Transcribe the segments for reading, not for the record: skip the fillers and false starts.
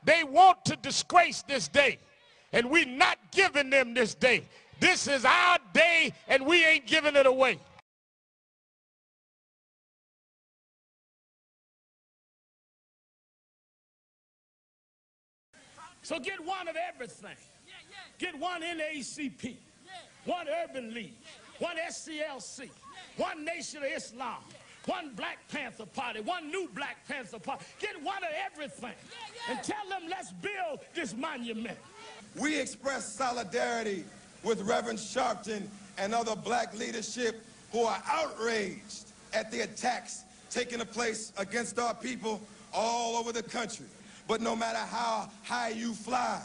They want to disgrace this day, and we're not giving them this day. This is our day, and we ain't giving it away. So get one of everything. Get one NAACP, one Urban League, one SCLC, one Nation of Islam, one Black Panther Party, one new Black Panther Party. Get one of everything and tell them, let's build this monument. We express solidarity with Reverend Sharpton and other black leadership who are outraged at the attacks taking place against our people all over the country. But no matter how high you fly,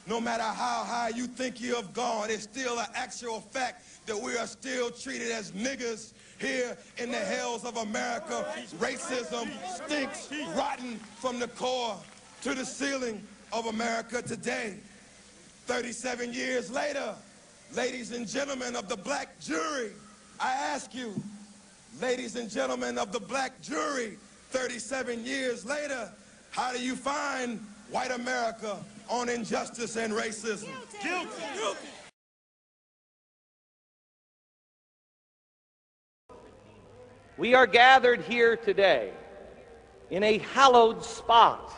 no matter how high you think you have gone, it's still an actual fact that we are still treated as niggers here in the hells of America. Racism stinks rotten from the core to the ceiling of America today. 37 years later, ladies and gentlemen of the black jury, I ask you, ladies and gentlemen of the black jury, 37 years later, how do you find white America on injustice and racism? Guilty. Guilty. We are gathered here today in a hallowed spot.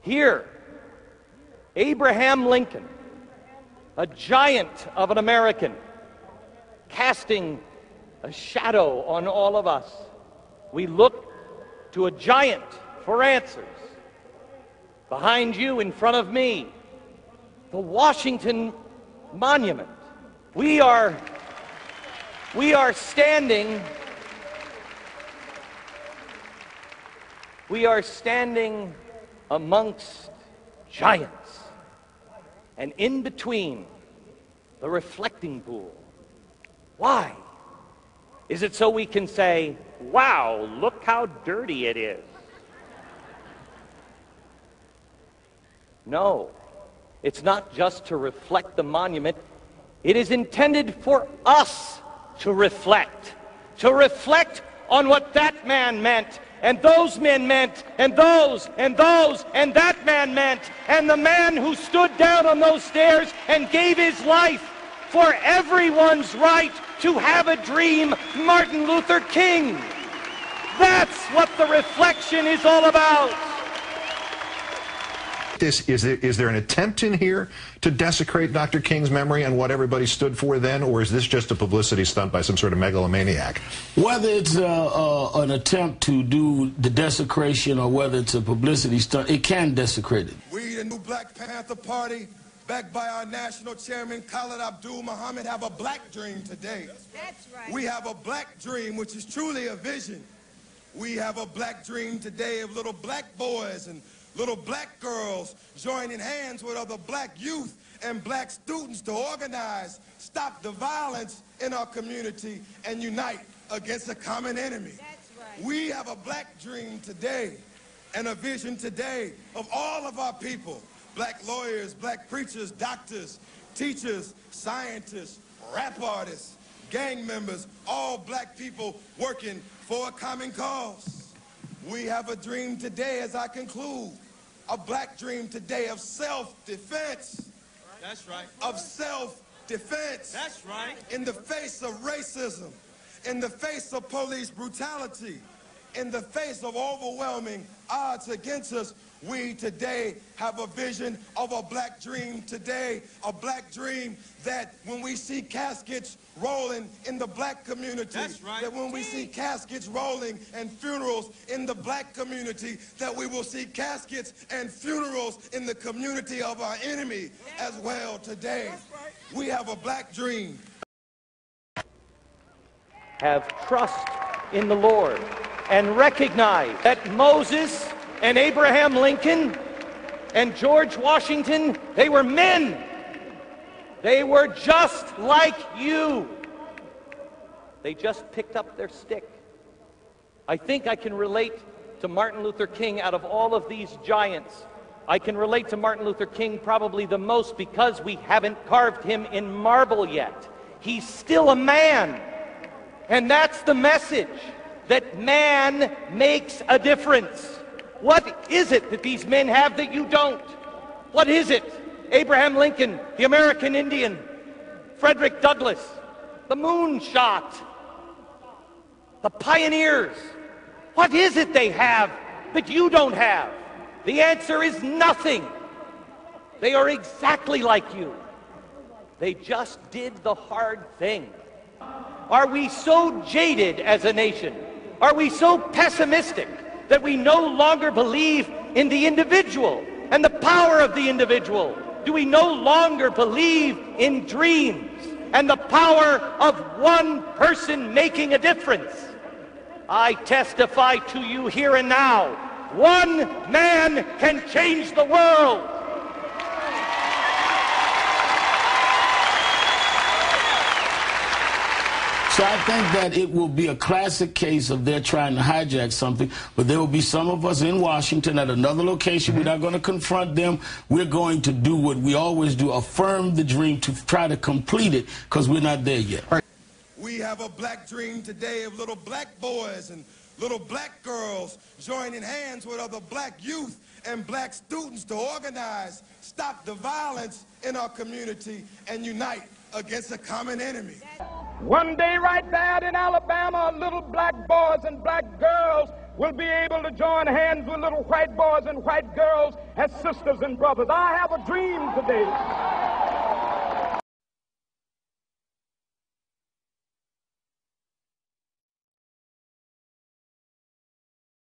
Here, Abraham Lincoln, a giant of an American, casting a shadow on all of us. We look to a giant for answers. Behind you, in front of me, the Washington Monument. We are standing amongst giants, and in between the reflecting pool. Why? Is it so we can say, wow, look how dirty it is? No, it's not just to reflect the monument. It is intended for us to reflect on what that man meant, and those men meant, and those, and that man meant, and the man who stood down on those stairs and gave his life for everyone's right to have a dream, Martin Luther King. That's what the reflection is all about. Is there an attempt in here to desecrate Dr. King's memory and what everybody stood for then, or is this just a publicity stunt by some sort of megalomaniac? Whether it's an attempt to do the desecration or whether it's a publicity stunt, it can desecrate it. We, the new Black Panther Party, backed by our national chairman, Khalid Abdul Muhammad, have a black dream today. That's right. We have a black dream, which is truly a vision. We have a black dream today of little black boys and little black girls joining hands with other black youth and black students to organize, stop the violence in our community, and unite against a common enemy. That's right. We have a black dream today and a vision today of all of our people, black lawyers, black preachers, doctors, teachers, scientists, rap artists, gang members, all black people working for a common cause. We have a dream today, as I conclude, a black dream today of self-defense. That's right. Of self-defense. That's right. In the face of racism, in the face of police brutality, in the face of overwhelming odds against us, we today have a vision of a black dream today, a black dream that when we see caskets rolling in the black community, that's right, that when we see caskets rolling and funerals in the black community, that we will see caskets and funerals in the community of our enemy as well today. That's right. We have a black dream. Have trust in the Lord and recognize that Moses and Abraham Lincoln and George Washington, they were men. They were just like you. They just picked up their stick. I think I can relate to Martin Luther King out of all of these giants. I can relate to Martin Luther King probably the most because we haven't carved him in marble yet. He's still a man. And that's the message, that man makes a difference. What is it that these men have that you don't? What is it? Abraham Lincoln, the American Indian, Frederick Douglass, the moonshot, the pioneers. What is it they have that you don't have? The answer is nothing. They are exactly like you. They just did the hard thing. Are we so jaded as a nation? Are we so pessimistic that we no longer believe in the individual and the power of the individual? Do we no longer believe in dreams and the power of one person making a difference? I testify to you here and now, one man can change the world. So I think that it will be a classic case of they're trying to hijack something, but there will be some of us in Washington at another location. We're not going to confront them. We're going to do what we always do, affirm the dream to try to complete it, because we're not there yet. We have a black dream today of little black boys and little black girls joining hands with other black youth and black students to organize, stop the violence in our community, and unite against a common enemy. One day right there in Alabama, little black boys and black girls will be able to join hands with little white boys and white girls as sisters and brothers. I have a dream today